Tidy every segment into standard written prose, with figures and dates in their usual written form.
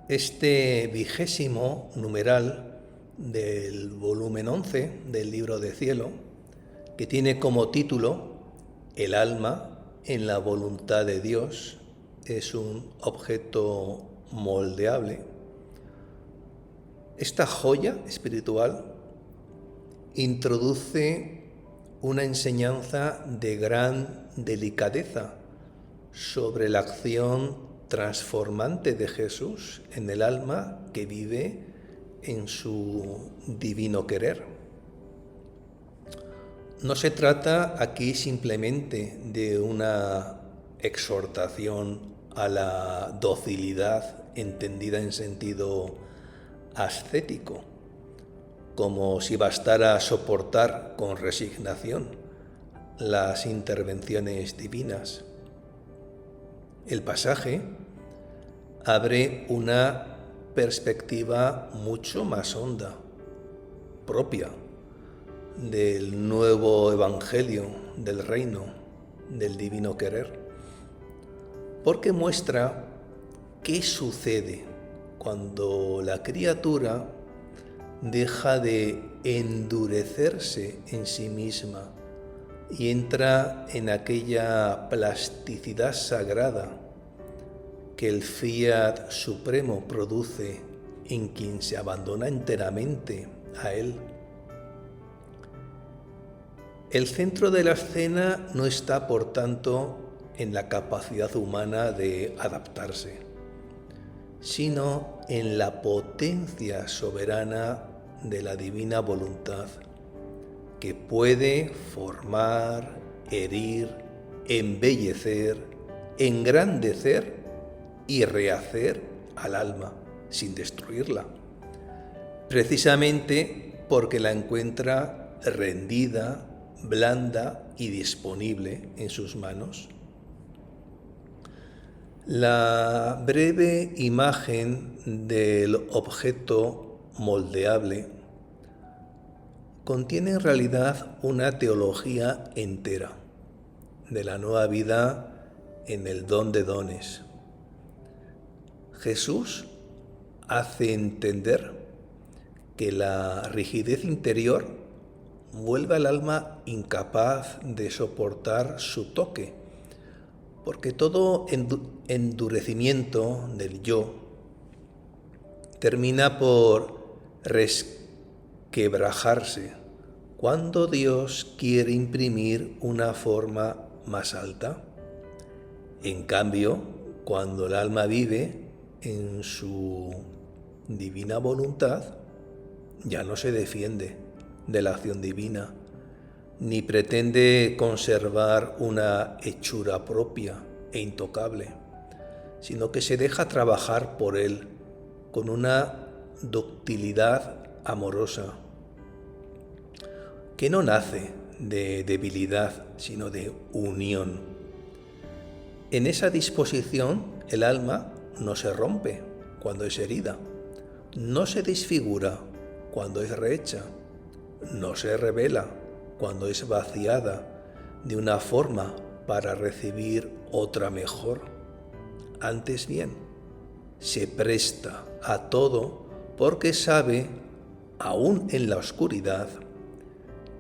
Este 20º numeral del volumen 11 del Libro de Cielo, que tiene como título El alma en la voluntad de Dios, es un objeto moldeable. Esta joya espiritual introduce una enseñanza de gran delicadeza sobre la acción transformante de Jesús en el alma que vive en su divino querer. No se trata aquí simplemente de una exhortación a la docilidad entendida en sentido ascético, como si bastara soportar con resignación las intervenciones divinas. El pasaje abre una perspectiva mucho más honda, propia del nuevo evangelio del reino, del divino querer, porque muestra qué sucede cuando la criatura deja de endurecerse en sí misma y entra en aquella plasticidad sagrada que el fiat supremo produce en quien se abandona enteramente a él. El centro de la escena no está, por tanto, en la capacidad humana de adaptarse, sino en la potencia soberana de la divina voluntad, que puede formar, herir, embellecer, engrandecer y rehacer al alma sin destruirla, precisamente porque la encuentra rendida, blanda y disponible en sus manos. La breve imagen del objeto moldeable contiene en realidad una teología entera de la nueva vida en el don de dones. Jesús hace entender que la rigidez interior vuelve al alma incapaz de soportar su toque, porque todo endurecimiento del yo termina por resquebrajarse cuando Dios quiere imprimir una forma más alta. En cambio, cuando el alma vive en su divina voluntad, ya no se defiende de la acción divina, ni pretende conservar una hechura propia e intocable, sino que se deja trabajar por él con una ductilidad amorosa, que no nace de debilidad, sino de unión. En esa disposición, el alma no se rompe cuando es herida, no se desfigura cuando es rehecha, no se revela cuando es vaciada de una forma para recibir otra mejor. Antes bien, se presta a todo porque sabe, aún en la oscuridad,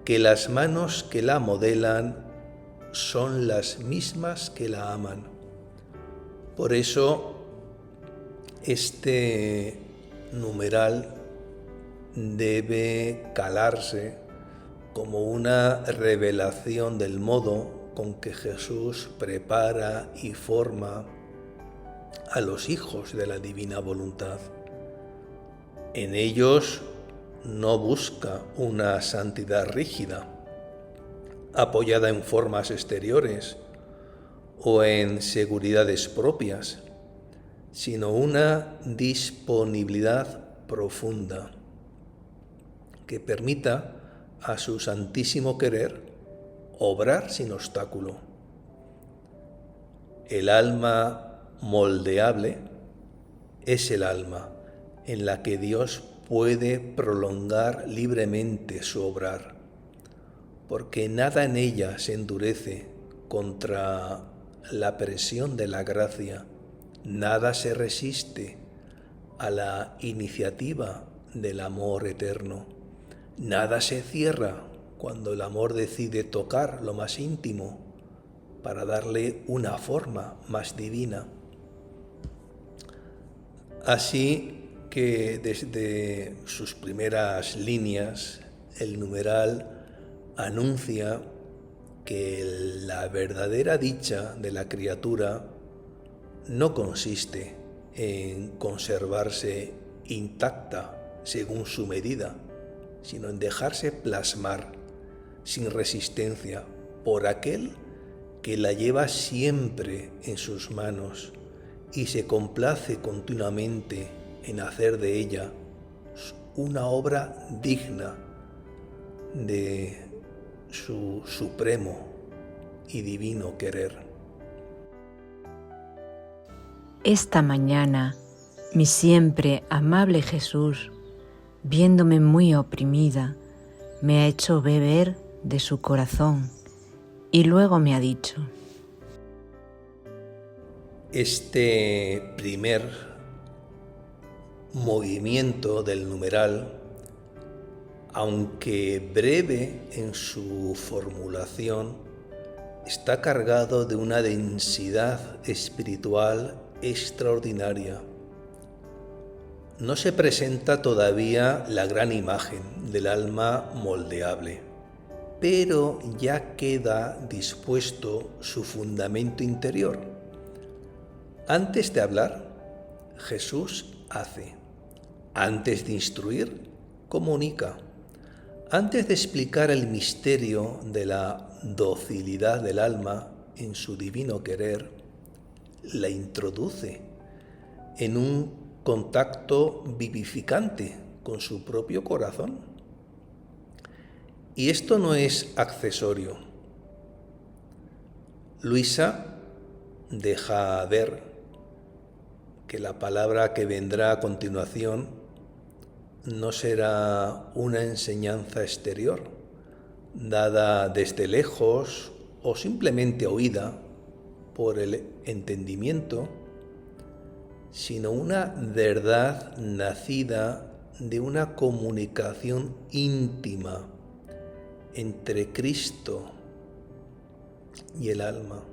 que las manos que la modelan son las mismas que la aman. Por eso, este numeral debe calarse como una revelación del modo con que Jesús prepara y forma a los hijos de la divina voluntad. En ellos no busca una santidad rígida, apoyada en formas exteriores o en seguridades propias, sino una disponibilidad profunda que permita a su santísimo querer obrar sin obstáculo. El alma moldeable es el alma en la que Dios puede prolongar libremente su obrar, porque nada en ella se endurece contra la presión de la gracia, nada se resiste a la iniciativa del amor eterno. Nada se cierra cuando el amor decide tocar lo más íntimo para darle una forma más divina. Así que desde sus primeras líneas, el numeral anuncia que la verdadera dicha de la criatura no consiste en conservarse intacta según su medida, sino en dejarse plasmar sin resistencia por aquel que la lleva siempre en sus manos y se complace continuamente en hacer de ella una obra digna de su supremo y divino querer. Esta mañana, mi siempre amable Jesús, viéndome muy oprimida, me ha hecho beber de su corazón y luego me ha dicho: Este primer movimiento del numeral, aunque breve en su formulación, está cargado de una densidad espiritual extraordinaria. No se presenta todavía la gran imagen del alma moldeable, pero ya queda dispuesto su fundamento interior. Antes de hablar, Jesús hace. Antes de instruir, comunica. Antes de explicar el misterio de la docilidad del alma en su divino querer, la introduce en un contacto vivificante con su propio corazón. Y esto no es accesorio. Luisa deja ver que la palabra que vendrá a continuación no será una enseñanza exterior, dada desde lejos o simplemente oída por el entendimiento, sino una verdad nacida de una comunicación íntima entre Cristo y el alma.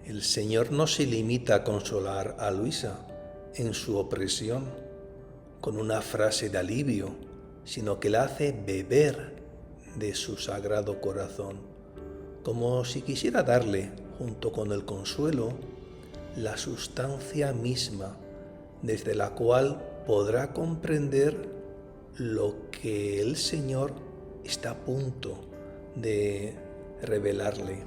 El Señor no se limita a consolar a Luisa en su opresión con una frase de alivio, sino que la hace beber de su sagrado corazón, como si quisiera darle, junto con el consuelo, la sustancia misma desde la cual podrá comprender lo que el Señor está a punto de revelarle.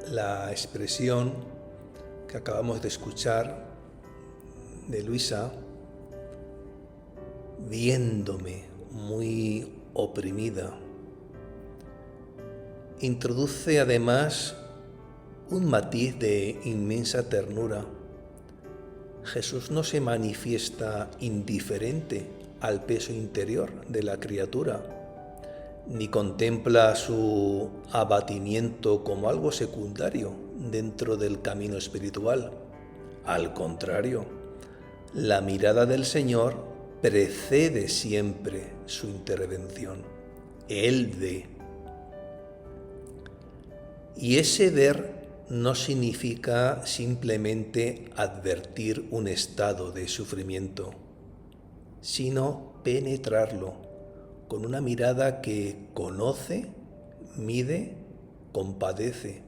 La expresión que acabamos de escuchar de Luisa, viéndome muy oprimida, introduce además un matiz de inmensa ternura. Jesús no se manifiesta indiferente al peso interior de la criatura, ni contempla su abatimiento como algo secundario dentro del camino espiritual. Al contrario, la mirada del Señor precede siempre su intervención. Él ve. Y ese ver no significa simplemente advertir un estado de sufrimiento, sino penetrarlo con una mirada que conoce, mide, compadece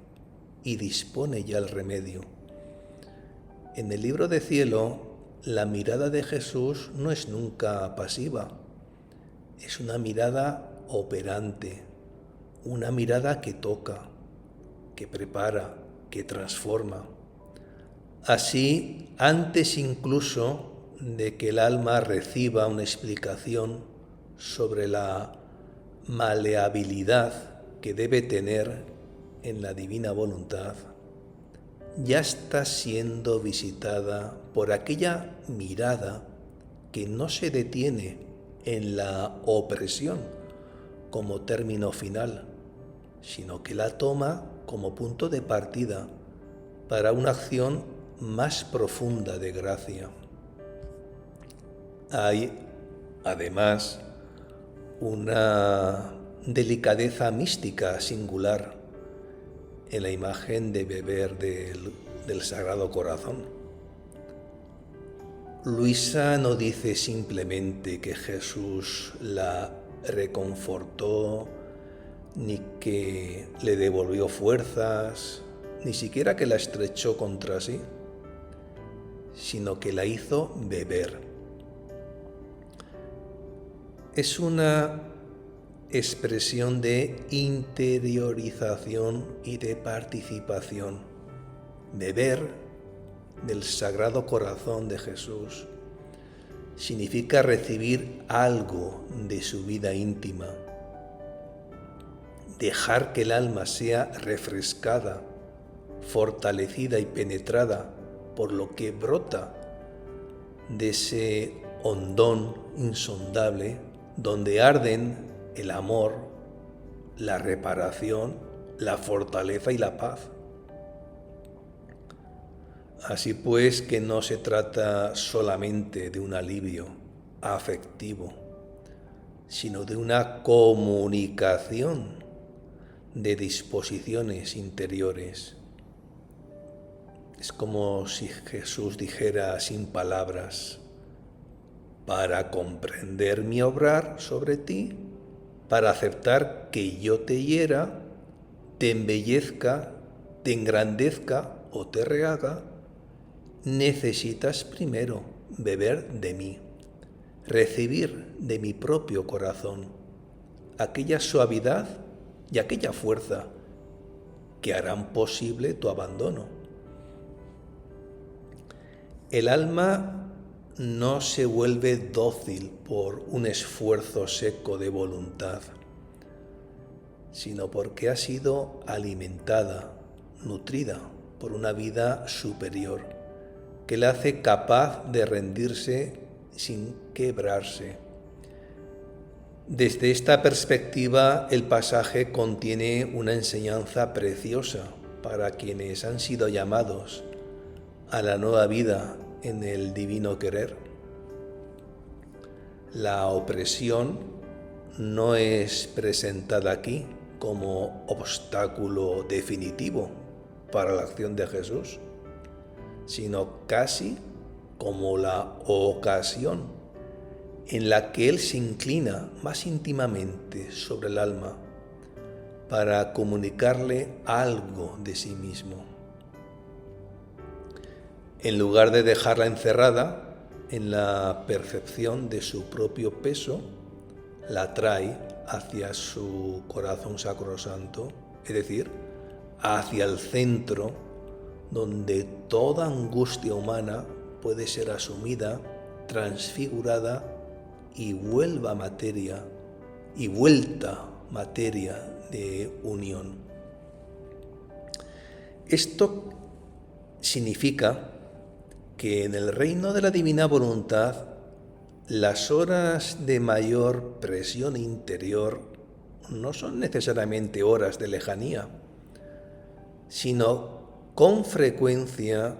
y dispone ya el remedio. En el libro de cielo, la mirada de Jesús no es nunca pasiva, es una mirada operante, una mirada que toca, que prepara, que transforma. Así, antes incluso de que el alma reciba una explicación sobre la maleabilidad que debe tener en la divina voluntad, ya está siendo visitada por aquella mirada que no se detiene en la opresión como término final, sino que la toma como punto de partida para una acción más profunda de gracia. Hay, además, una delicadeza mística singular en la imagen de beber del Sagrado Corazón. Luisa no dice simplemente que Jesús la reconfortó, ni que le devolvió fuerzas, ni siquiera que la estrechó contra sí, sino que la hizo beber. Es una expresión de interiorización y de participación. Beber del Sagrado Corazón de Jesús significa recibir algo de su vida íntima, dejar que el alma sea refrescada, fortalecida y penetrada por lo que brota de ese hondón insondable donde arden el amor, la reparación, la fortaleza y la paz. Así pues, que no se trata solamente de un alivio afectivo, sino de una comunicación de disposiciones interiores. Es como si Jesús dijera sin palabras: para comprender mi obrar sobre ti, para aceptar que yo te hiera, te embellezca, te engrandezca o te rehaga, necesitas primero beber de mí, recibir de mi propio corazón aquella suavidad y aquella fuerza que harán posible tu abandono. El alma no se vuelve dócil por un esfuerzo seco de voluntad, sino porque ha sido alimentada, nutrida por una vida superior que la hace capaz de rendirse sin quebrarse. Desde esta perspectiva, el pasaje contiene una enseñanza preciosa para quienes han sido llamados a la nueva vida en el divino querer. La opresión no es presentada aquí como obstáculo definitivo para la acción de Jesús, sino casi como la ocasión en la que Él se inclina más íntimamente sobre el alma para comunicarle algo de sí mismo. En lugar de dejarla encerrada en la percepción de su propio peso, la trae hacia su corazón sacrosanto, es decir, hacia el centro donde toda angustia humana puede ser asumida, transfigurada y vuelta materia de unión. Esto significa que en el reino de la divina voluntad las horas de mayor presión interior no son necesariamente horas de lejanía, sino con frecuencia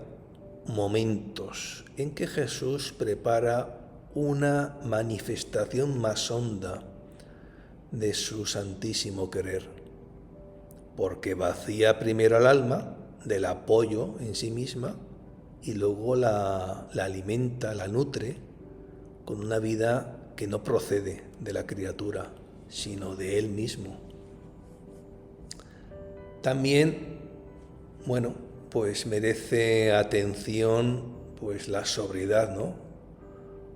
momentos en que Jesús prepara una manifestación más honda de su santísimo querer, porque vacía primero al alma del apoyo en sí misma y luego la alimenta, la nutre con una vida que no procede de la criatura, sino de Él mismo. También, pues merece atención pues la sobriedad,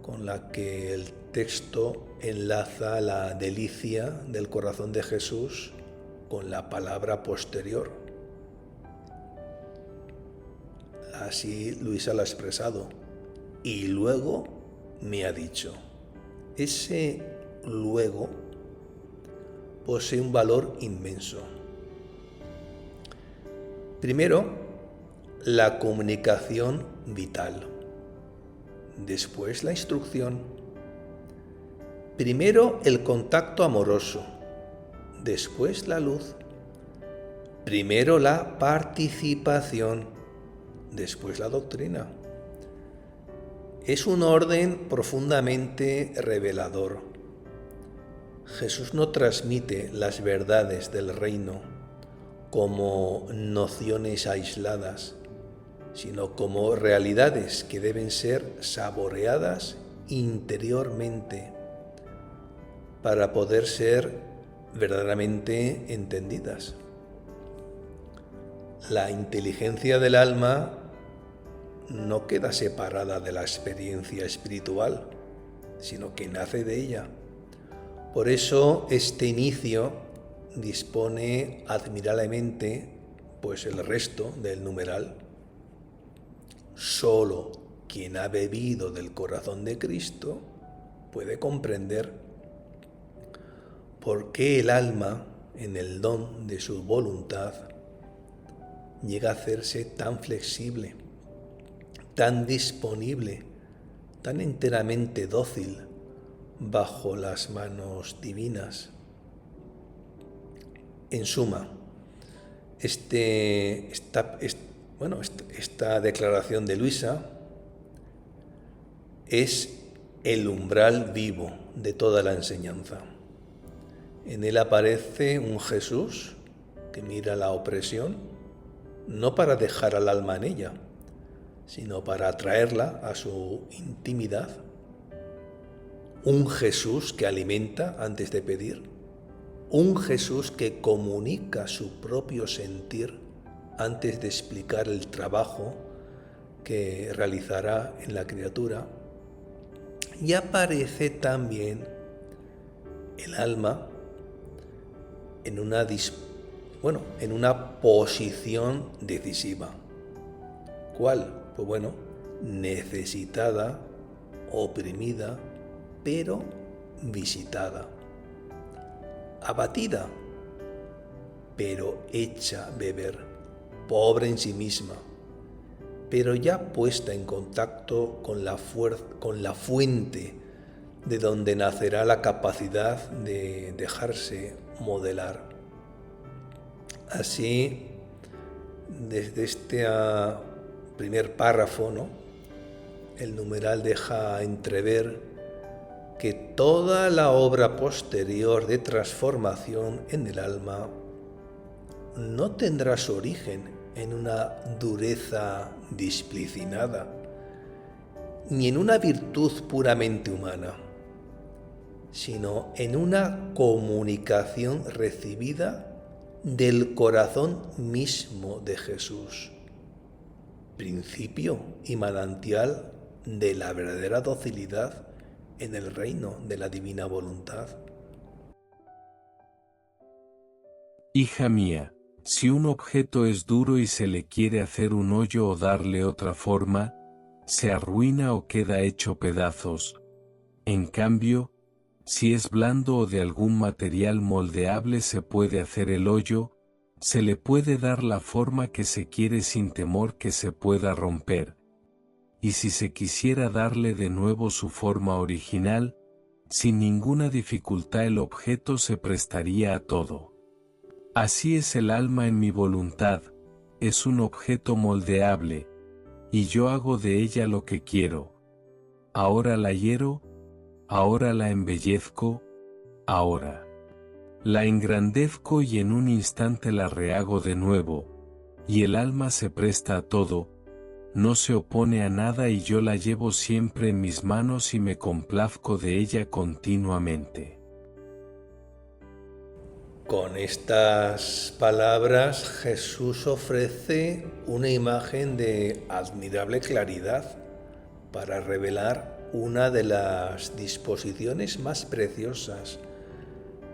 con la que el texto enlaza la delicia del corazón de Jesús con la palabra posterior. Así Luisa lo ha expresado. Y luego me ha dicho. Ese luego posee un valor inmenso. Primero, la comunicación vital. Después, la instrucción. Primero, el contacto amoroso. Después, la luz. Primero, la participación. después la doctrina. Es un orden profundamente revelador. Jesús no transmite las verdades del reino como nociones aisladas, sino como realidades que deben ser saboreadas interiormente para poder ser verdaderamente entendidas. La inteligencia del alma no queda separada de la experiencia espiritual, sino que nace de ella. Por eso este inicio dispone admirablemente pues el resto del numeral. Solo quien ha bebido del corazón de Cristo puede comprender por qué el alma, en el don de su voluntad, llega a hacerse tan flexible, tan disponible, tan enteramente dócil bajo las manos divinas. En suma, esta declaración de Luisa es el umbral vivo de toda la enseñanza. En él aparece un Jesús que mira la opresión, no para dejar al alma en ella, sino para atraerla a su intimidad. Un Jesús que alimenta antes de pedir. Un Jesús que comunica su propio sentir antes de explicar el trabajo que realizará en la criatura. Y aparece también el alma en una posición decisiva. ¿Cuál? Pues bueno, necesitada, oprimida, pero visitada. Abatida, pero hecha beber, pobre en sí misma, pero ya puesta en contacto con la fuente de donde nacerá la capacidad de dejarse modelar. Así, desde este primer párrafo, el numeral deja entrever que toda la obra posterior de transformación en el alma no tendrá su origen en una dureza displicinada, ni en una virtud puramente humana, sino en una comunicación recibida del corazón mismo de Jesús, principio y manantial de la verdadera docilidad en el reino de la divina voluntad. Hija mía, si un objeto es duro y se le quiere hacer un hoyo o darle otra forma, se arruina o queda hecho pedazos. En cambio, si es blando o de algún material moldeable se puede hacer el hoyo, se le puede dar la forma que se quiere sin temor que se pueda romper. Y si se quisiera darle de nuevo su forma original, sin ninguna dificultad el objeto se prestaría a todo. Así es el alma en mi voluntad, es un objeto moldeable, y yo hago de ella lo que quiero. Ahora la hiero, ahora la embellezco, ahora la engrandezco y en un instante la rehago de nuevo, y el alma se presta a todo, no se opone a nada y yo la llevo siempre en mis manos y me complazco de ella continuamente. Con estas palabras Jesús ofrece una imagen de admirable claridad para revelar una de las disposiciones más preciosas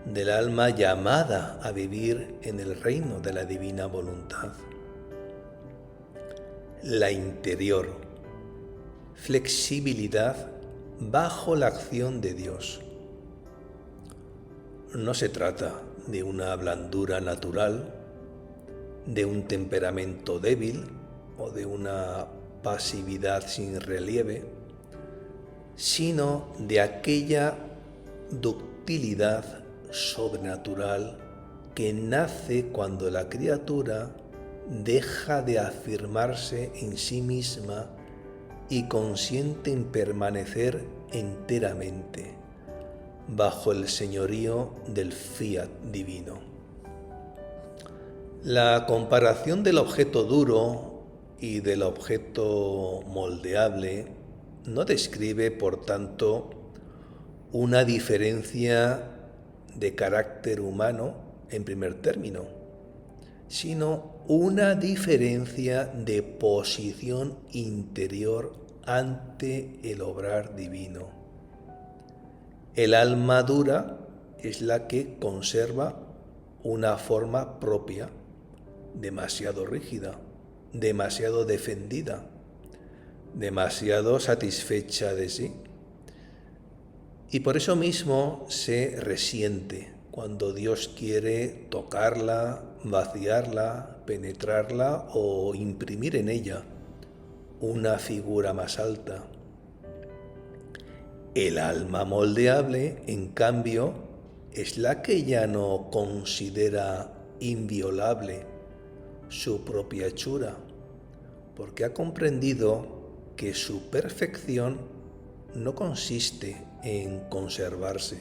del alma llamada a vivir en el reino de la divina voluntad. La interior flexibilidad bajo la acción de Dios. No se trata de una blandura natural, de un temperamento débil o de una pasividad sin relieve, sino de aquella ductilidad sobrenatural que nace cuando la criatura deja de afirmarse en sí misma y consiente en permanecer enteramente bajo el señorío del fiat divino. La comparación del objeto duro y del objeto moldeable no describe, por tanto, una diferencia de carácter humano en primer término, sino una diferencia de posición interior ante el obrar divino. El alma dura es la que conserva una forma propia, demasiado rígida, demasiado defendida, demasiado satisfecha de sí. Y por eso mismo se resiente cuando Dios quiere tocarla, vaciarla, penetrarla o imprimir en ella una figura más alta. El alma moldeable, en cambio, es la que ya no considera inviolable su propia hechura, porque ha comprendido que su perfección no consiste en conservarse,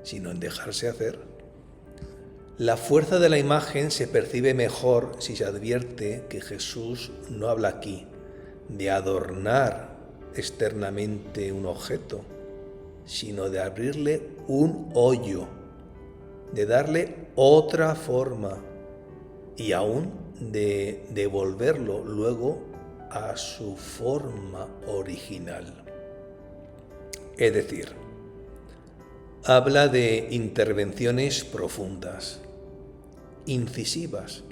sino en dejarse hacer. La fuerza de la imagen se percibe mejor si se advierte que Jesús no habla aquí de adornar externamente un objeto, sino de abrirle un hoyo, de darle otra forma y aún de devolverlo luego a su forma original. Es decir, habla de intervenciones profundas, incisivas,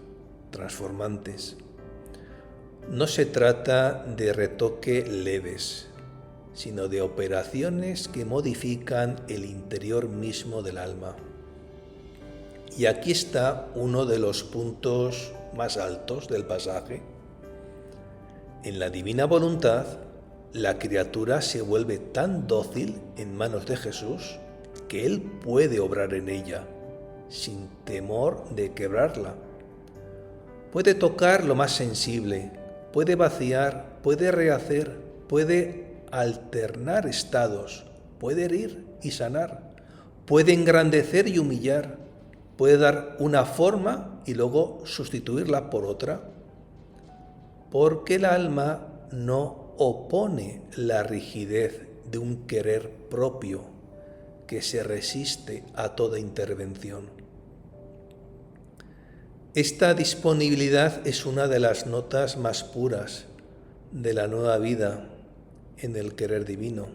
transformantes. No se trata de retoques leves, sino de operaciones que modifican el interior mismo del alma. Y aquí está uno de los puntos más altos del pasaje. En la divina voluntad, la criatura se vuelve tan dócil en manos de Jesús que Él puede obrar en ella, sin temor de quebrarla. Puede tocar lo más sensible, puede vaciar, puede rehacer, puede alternar estados, puede herir y sanar, puede engrandecer y humillar, puede dar una forma y luego sustituirla por otra, porque el alma no opone la rigidez de un querer propio que se resiste a toda intervención. Esta disponibilidad es una de las notas más puras de la nueva vida en el querer divino,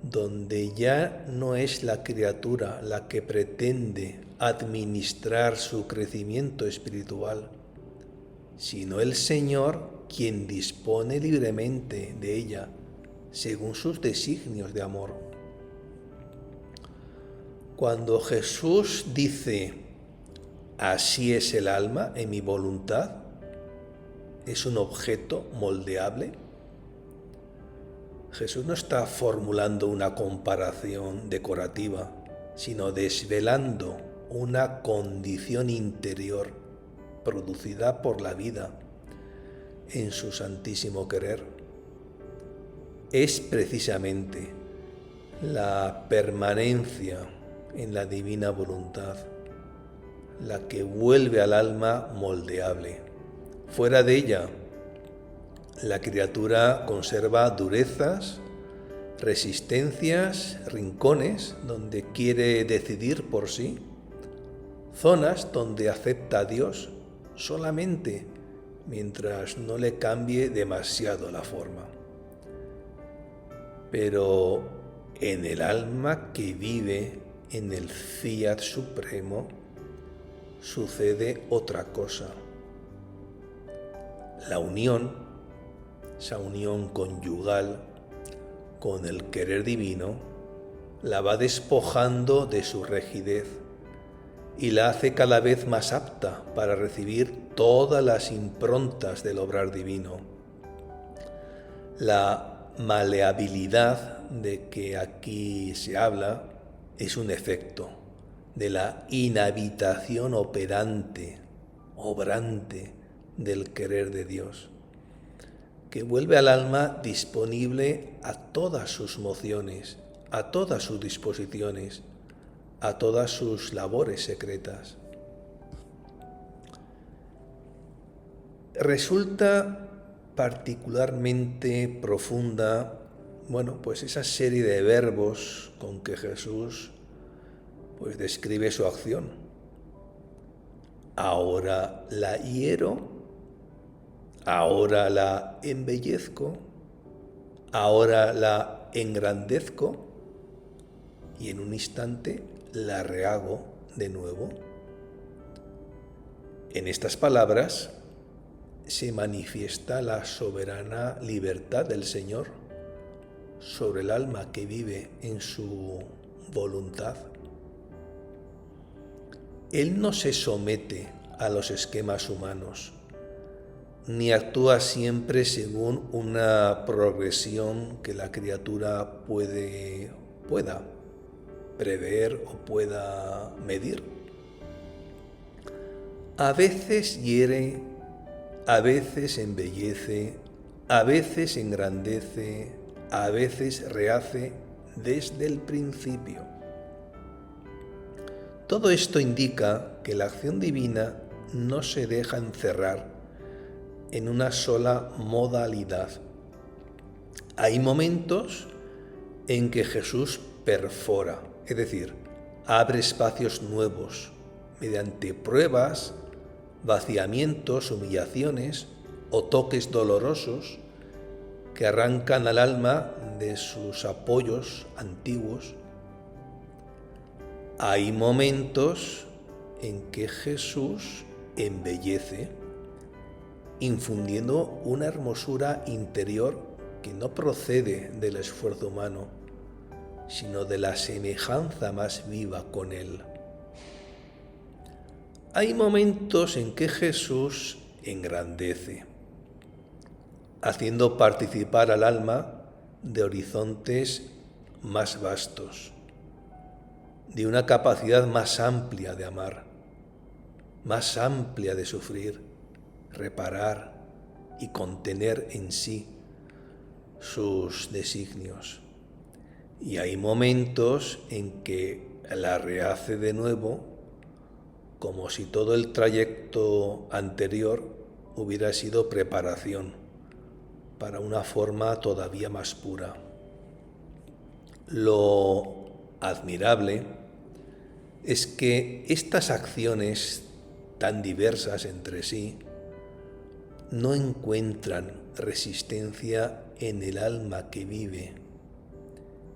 donde ya no es la criatura la que pretende administrar su crecimiento espiritual, sino el Señor quien dispone libremente de ella según sus designios de amor. Cuando Jesús dice, así es el alma en mi voluntad, es un objeto moldeable. Jesús no está formulando una comparación decorativa, sino desvelando una condición interior producida por la vida en su santísimo querer. Es precisamente la permanencia en la divina voluntad la que vuelve al alma moldeable. Fuera de ella, la criatura conserva durezas, resistencias, rincones donde quiere decidir por sí, zonas donde acepta a Dios solamente mientras no le cambie demasiado la forma. Pero en el alma que vive en el fiat supremo sucede otra cosa. La unión, esa unión conyugal con el querer divino, la va despojando de su rigidez y la hace cada vez más apta para recibir todas las improntas del obrar divino. La maleabilidad de que aquí se habla es un efecto de la inhabitación operante, obrante del querer de Dios, que vuelve al alma disponible a todas sus mociones, a todas sus disposiciones, a todas sus labores secretas. Resulta particularmente profunda, pues esa serie de verbos con que Jesús describe su acción. Ahora la hiero, ahora la embellezco, ahora la engrandezco y en un instante la rehago de nuevo. En estas palabras se manifiesta la soberana libertad del Señor sobre el alma que vive en su voluntad. Él no se somete a los esquemas humanos, ni actúa siempre según una progresión que la criatura pueda prever o pueda medir. A veces hiere, a veces embellece, a veces engrandece, a veces rehace desde el principio. Todo esto indica que la acción divina no se deja encerrar en una sola modalidad. Hay momentos en que Jesús perfora, es decir, abre espacios nuevos mediante pruebas, vaciamientos, humillaciones o toques dolorosos que arrancan al alma de sus apoyos antiguos. Hay momentos en que Jesús embellece, infundiendo una hermosura interior que no procede del esfuerzo humano, sino de la semejanza más viva con Él. Hay momentos en que Jesús engrandece, haciendo participar al alma de horizontes más vastos, de una capacidad más amplia de amar, más amplia de sufrir, reparar y contener en sí sus designios. Y hay momentos en que la rehace de nuevo, como si todo el trayecto anterior hubiera sido preparación para una forma todavía más pura. Lo admirable es que estas acciones tan diversas entre sí no encuentran resistencia en el alma que vive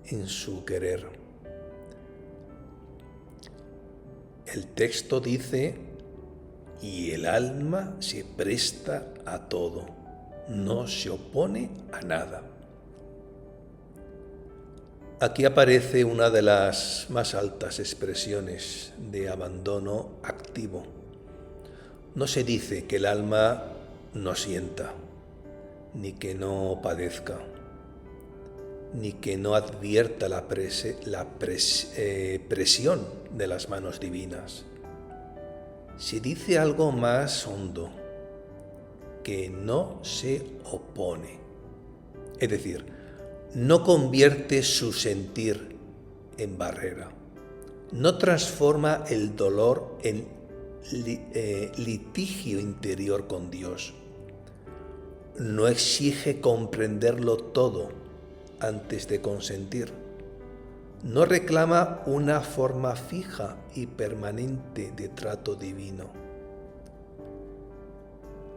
en su querer. El texto dice: y el alma se presta a todo, no se opone a nada. Aquí aparece una de las más altas expresiones de abandono activo. No se dice que el alma no sienta, ni que no padezca, ni que no advierta la presión de las manos divinas. Se dice algo más hondo, que no se opone. Es decir, no convierte su sentir en barrera, no transforma el dolor en litigio interior con Dios, no exige comprenderlo todo antes de consentir, no reclama una forma fija y permanente de trato divino.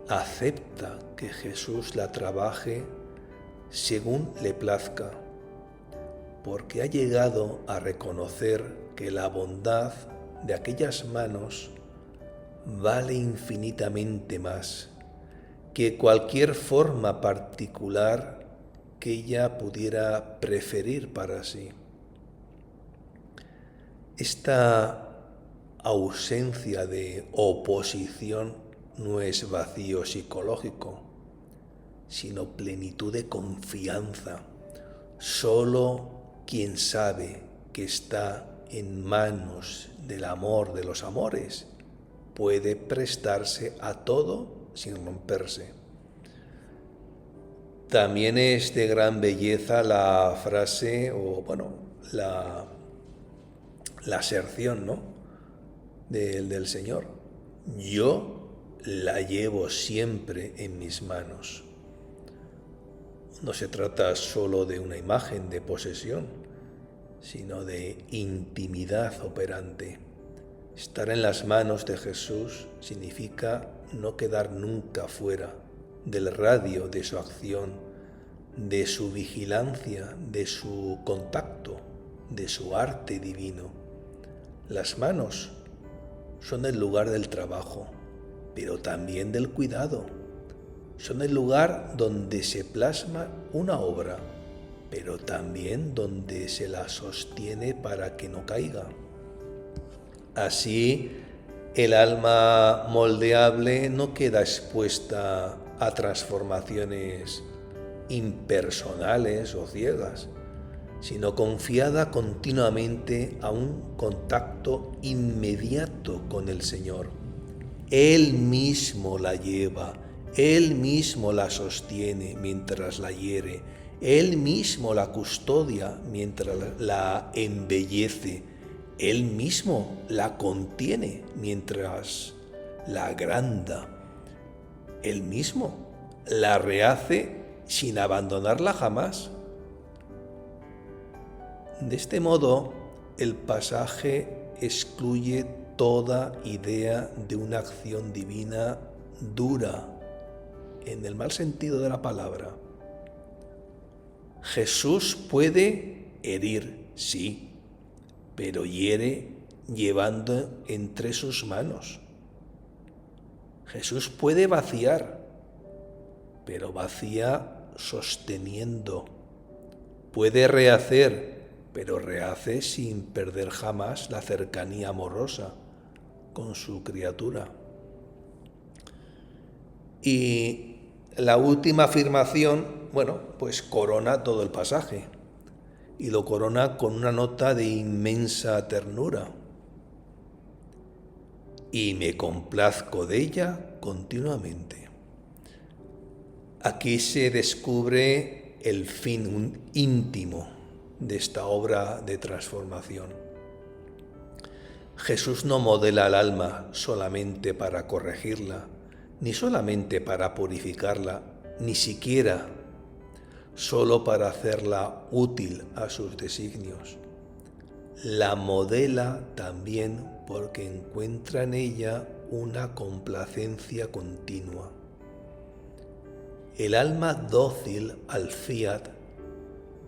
Acepta que Jesús la trabaje según le plazca, porque ha llegado a reconocer que la bondad de aquellas manos vale infinitamente más que cualquier forma particular que ella pudiera preferir para sí. Esta ausencia de oposición no es vacío psicológico, sino plenitud de confianza. Solo quien sabe que está en manos del amor de los amores puede prestarse a todo sin romperse. También es de gran belleza la frase, o bueno, la aserción, ¿no?, del Señor. Yo la llevo siempre en mis manos. No se trata solo de una imagen de posesión, sino de intimidad operante. Estar en las manos de Jesús significa no quedar nunca fuera del radio de su acción, de su vigilancia, de su contacto, de su arte divino. Las manos son el lugar del trabajo, pero también del cuidado. Son el lugar donde se plasma una obra, pero también donde se la sostiene para que no caiga. Así, el alma moldeable no queda expuesta a transformaciones impersonales o ciegas, sino confiada continuamente a un contacto inmediato con el Señor. Él mismo la lleva, Él mismo la sostiene mientras la hiere, Él mismo la custodia mientras la embellece, Él mismo la contiene mientras la agranda, Él mismo la rehace sin abandonarla jamás. De este modo, el pasaje excluye toda idea de una acción divina dura, en el mal sentido de la palabra. Jesús puede herir, sí, pero hiere llevando entre sus manos. Jesús puede vaciar, pero vacía sosteniendo. Puede rehacer, pero rehace sin perder jamás la cercanía amorosa con su criatura. Y la última afirmación, bueno, pues corona todo el pasaje, y lo corona con una nota de inmensa ternura. Y me complazco de ella continuamente. Aquí se descubre el fin íntimo de esta obra de transformación. Jesús no modela al alma solamente para corregirla, ni solamente para purificarla, ni siquiera solo para hacerla útil a sus designios. La modela también porque encuentra en ella una complacencia continua. El alma dócil al fiat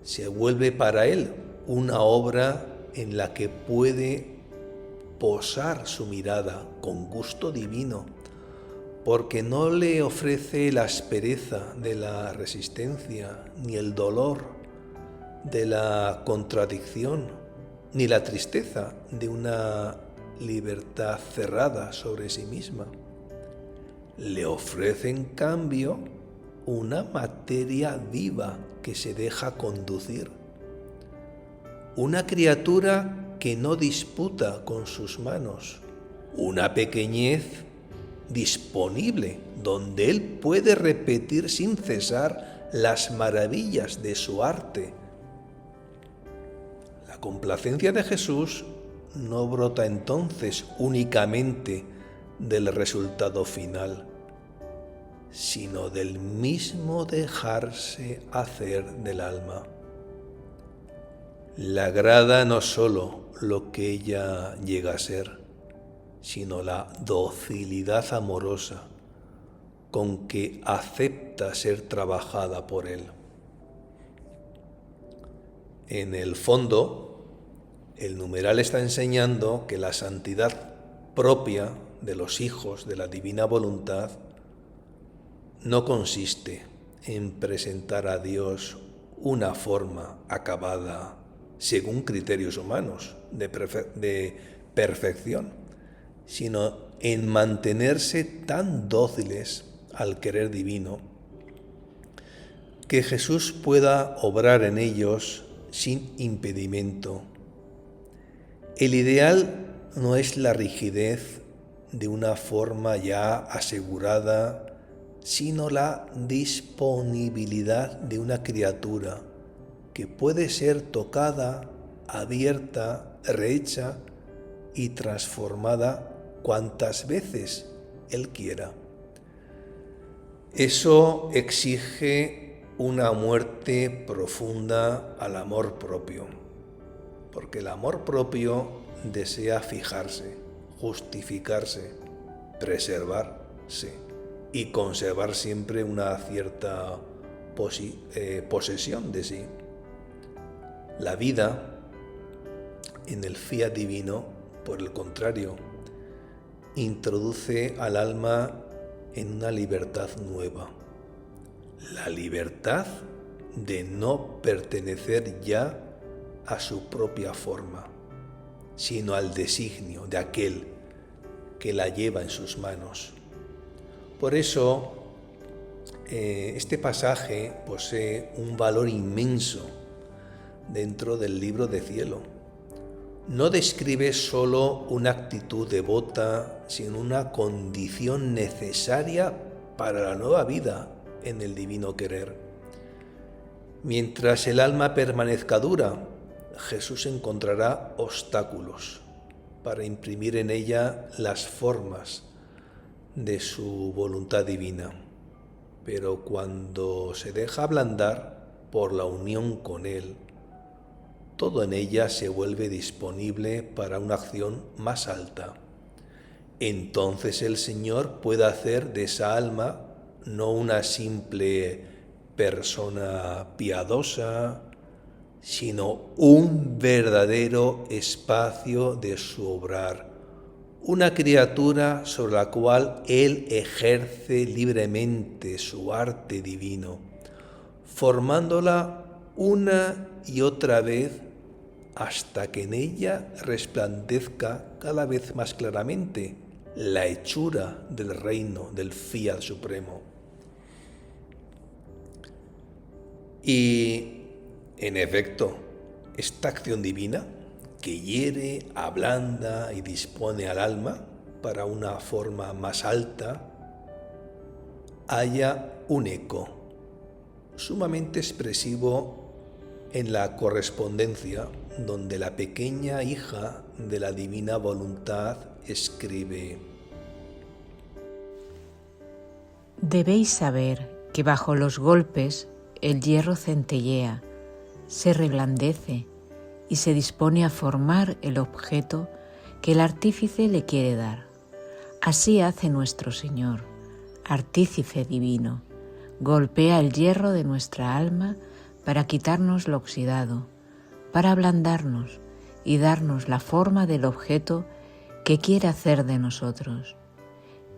se vuelve para él una obra en la que puede posar su mirada con gusto divino, porque no le ofrece la aspereza de la resistencia, ni el dolor de la contradicción, ni la tristeza de una libertad cerrada sobre sí misma. Le ofrece, en cambio, una materia viva que se deja conducir, una criatura que no disputa con sus manos, una pequeñez disponible donde él puede repetir sin cesar las maravillas de su arte. La complacencia de Jesús no brota entonces únicamente del resultado final, sino del mismo dejarse hacer del alma. Le agrada no solo lo que ella llega a ser, sino la docilidad amorosa con que acepta ser trabajada por él. En el fondo, el numeral está enseñando que la santidad propia de los hijos de la divina voluntad no consiste en presentar a Dios una forma acabada según criterios humanos de perfección, sino en mantenerse tan dóciles al querer divino que Jesús pueda obrar en ellos sin impedimento. El ideal no es la rigidez de una forma ya asegurada sino la disponibilidad de una criatura que puede ser tocada, abierta, rehecha y transformada cuantas veces Él quiera. Eso exige una muerte profunda al amor propio, porque el amor propio desea fijarse, justificarse, preservarse y conservar siempre una cierta posesión de sí. La vida en el fiat divino, por el contrario, introduce al alma en una libertad nueva, la libertad de no pertenecer ya a su propia forma, sino al designio de aquel que la lleva en sus manos. Por eso, este pasaje posee un valor inmenso dentro del libro de cielo. No describe solo una actitud devota, sino una condición necesaria para la nueva vida en el divino querer. Mientras el alma permanezca dura, Jesús encontrará obstáculos para imprimir en ella las formas de su voluntad divina. Pero cuando se deja ablandar por la unión con Él, todo en ella se vuelve disponible para una acción más alta. Entonces el Señor puede hacer de esa alma no una simple persona piadosa, sino un verdadero espacio de su obrar, una criatura sobre la cual Él ejerce libremente su arte divino, formándola una y otra vez hasta que en ella resplandezca cada vez más claramente la hechura del reino del fiat supremo. Y, en efecto, esta acción divina que hiere, ablanda y dispone al alma para una forma más alta, halla un eco sumamente expresivo en la correspondencia donde la pequeña hija de la divina voluntad escribe: Debéis saber que bajo los golpes el hierro centellea, se reblandece y se dispone a formar el objeto que el artífice le quiere dar. Así hace nuestro Señor, artífice divino, golpea el hierro de nuestra alma para quitarnos lo oxidado, para ablandarnos y darnos la forma del objeto que quiere hacer de nosotros.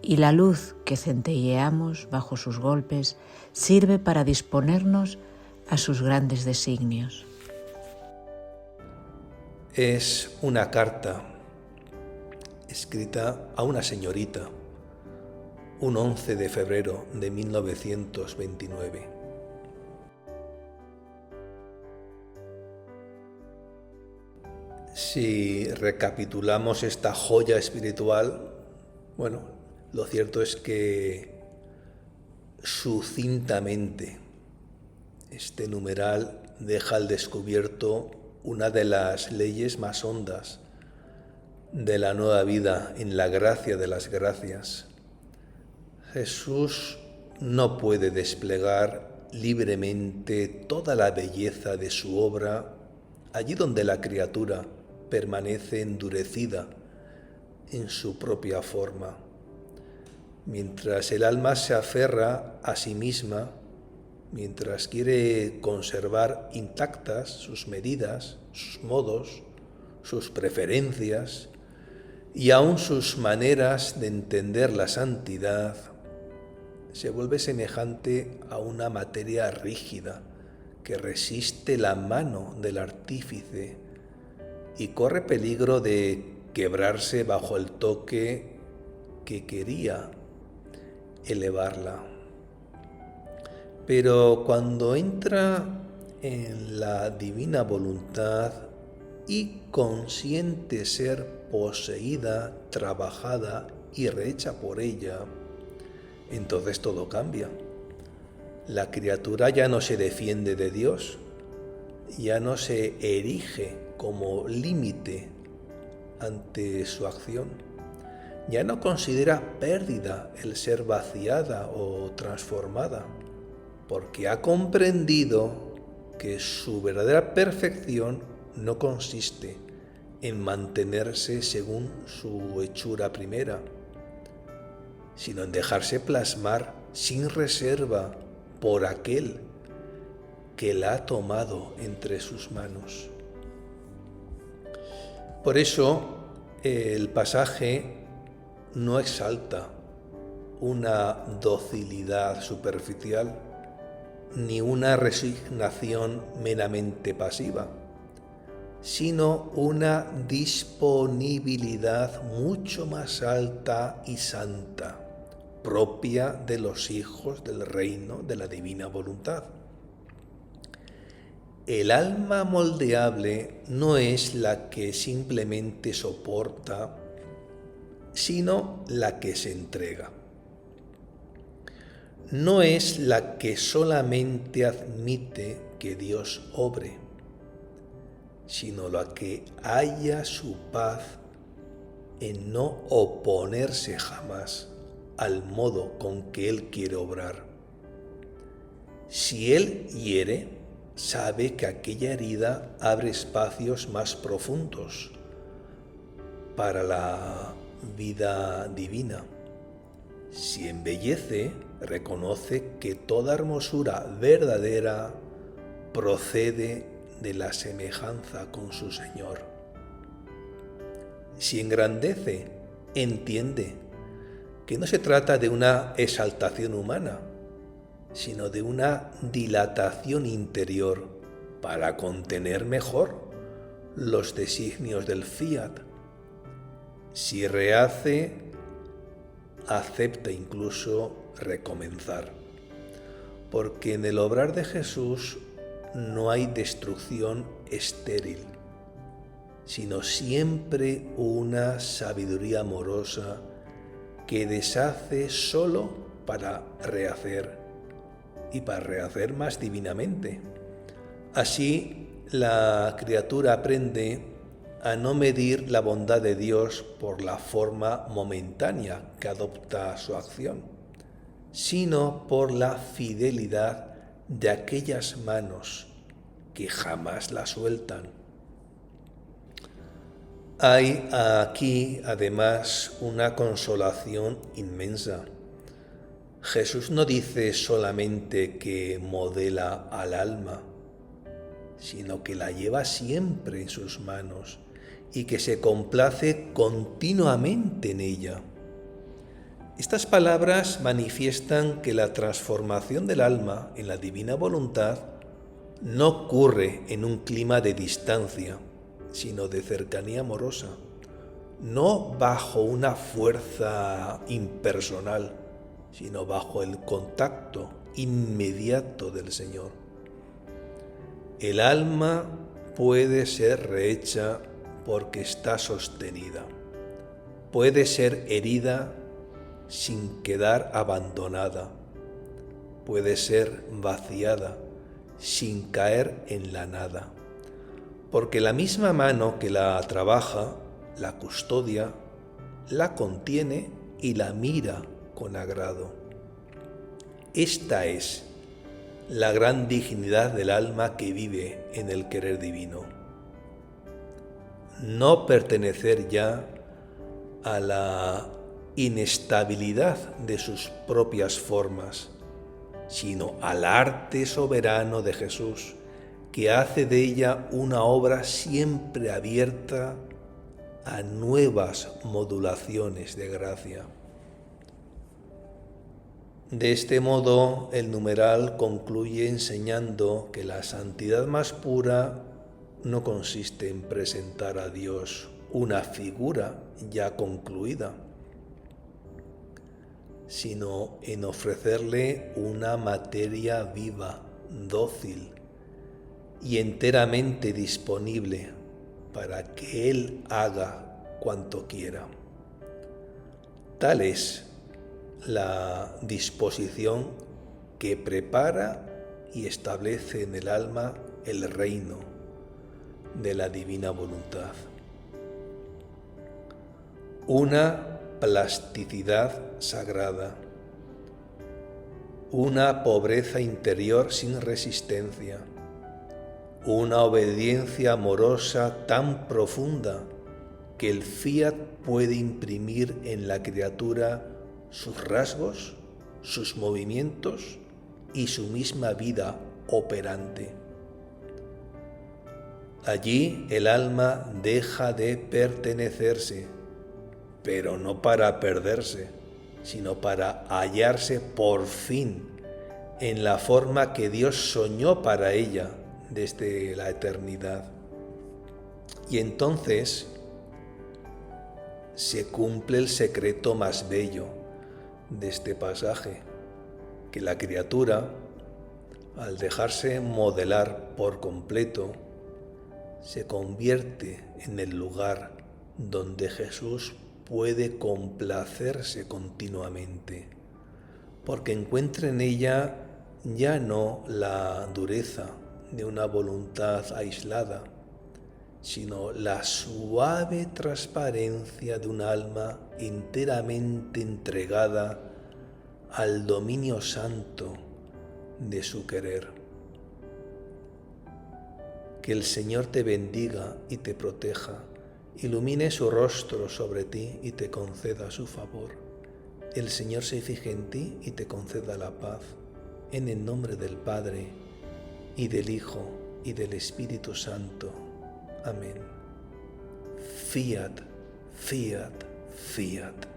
Y la luz que centelleamos bajo sus golpes sirve para disponernos a sus grandes designios. Es una carta escrita a una señorita, un 11 de febrero de 1929. Si recapitulamos esta joya espiritual, bueno, lo cierto es que sucintamente este numeral deja al descubierto una de las leyes más hondas de la nueva vida en la gracia de las gracias. Jesús no puede desplegar libremente toda la belleza de su obra allí donde la criatura permanece endurecida en su propia forma. Mientras el alma se aferra a sí misma, mientras quiere conservar intactas sus medidas, sus modos, sus preferencias y aún sus maneras de entender la santidad, se vuelve semejante a una materia rígida que resiste la mano del artífice y corre peligro de quebrarse bajo el toque que quería elevarla. Pero cuando entra en la divina voluntad y consiente ser poseída, trabajada y rehecha por ella, entonces todo cambia. La criatura ya no se defiende de Dios, ya no se erige como límite ante su acción, ya no considera pérdida el ser vaciada o transformada, porque ha comprendido que su verdadera perfección no consiste en mantenerse según su hechura primera, sino en dejarse plasmar sin reserva por aquel que la ha tomado entre sus manos. Por eso el pasaje no exalta una docilidad superficial ni una resignación meramente pasiva, sino una disponibilidad mucho más alta y santa, propia de los hijos del reino de la divina voluntad. El alma moldeable no es la que simplemente soporta, sino la que se entrega. No es la que solamente admite que Dios obre, sino la que halla su paz en no oponerse jamás al modo con que Él quiere obrar. Si Él hiere, sabe que aquella herida abre espacios más profundos para la vida divina. Si embellece, reconoce que toda hermosura verdadera procede de la semejanza con su Señor. Si engrandece, entiende que no se trata de una exaltación humana, sino de una dilatación interior para contener mejor los designios del fiat. Si rehace, acepta incluso recomenzar, porque en el obrar de Jesús no hay destrucción estéril, sino siempre una sabiduría amorosa que deshace solo para rehacer, y para rehacer más divinamente. Así, la criatura aprende a no medir la bondad de Dios por la forma momentánea que adopta su acción, sino por la fidelidad de aquellas manos que jamás la sueltan. Hay aquí, además, una consolación inmensa. Jesús no dice solamente que modela al alma, sino que la lleva siempre en sus manos y que se complace continuamente en ella. Estas palabras manifiestan que la transformación del alma en la divina voluntad no ocurre en un clima de distancia, sino de cercanía amorosa, no bajo una fuerza impersonal, sino bajo el contacto inmediato del Señor. El alma puede ser rehecha porque está sostenida, puede ser herida sin quedar abandonada, puede ser vaciada sin caer en la nada, porque la misma mano que la trabaja, la custodia, la contiene y la mira con agrado. Esta es la gran dignidad del alma que vive en el querer divino. No pertenecer ya a la inestabilidad de sus propias formas, sino al arte soberano de Jesús, que hace de ella una obra siempre abierta a nuevas modulaciones de gracia. De este modo, el numeral concluye enseñando que la santidad más pura no consiste en presentar a Dios una figura ya concluida, sino en ofrecerle una materia viva, dócil y enteramente disponible para que Él haga cuanto quiera. Tal es la disposición que prepara y establece en el alma el reino de la divina voluntad. Una plasticidad sagrada, una pobreza interior sin resistencia, una obediencia amorosa tan profunda que el fiat puede imprimir en la criatura sus rasgos, sus movimientos y su misma vida operante. Allí el alma deja de pertenecerse, pero no para perderse, sino para hallarse por fin en la forma que Dios soñó para ella desde la eternidad. Y entonces se cumple el secreto más bello de este pasaje, que la criatura, al dejarse modelar por completo, se convierte en el lugar donde Jesús puede complacerse continuamente, porque encuentra en ella ya no la dureza de una voluntad aislada, sino la suave transparencia de un alma enteramente entregada al dominio santo de su querer. Que el Señor te bendiga y te proteja, ilumine su rostro sobre ti y te conceda su favor. El Señor se fije en ti y te conceda la paz. En el nombre del Padre, y del Hijo, y del Espíritu Santo. Amén. Fiat, fiat, fiat.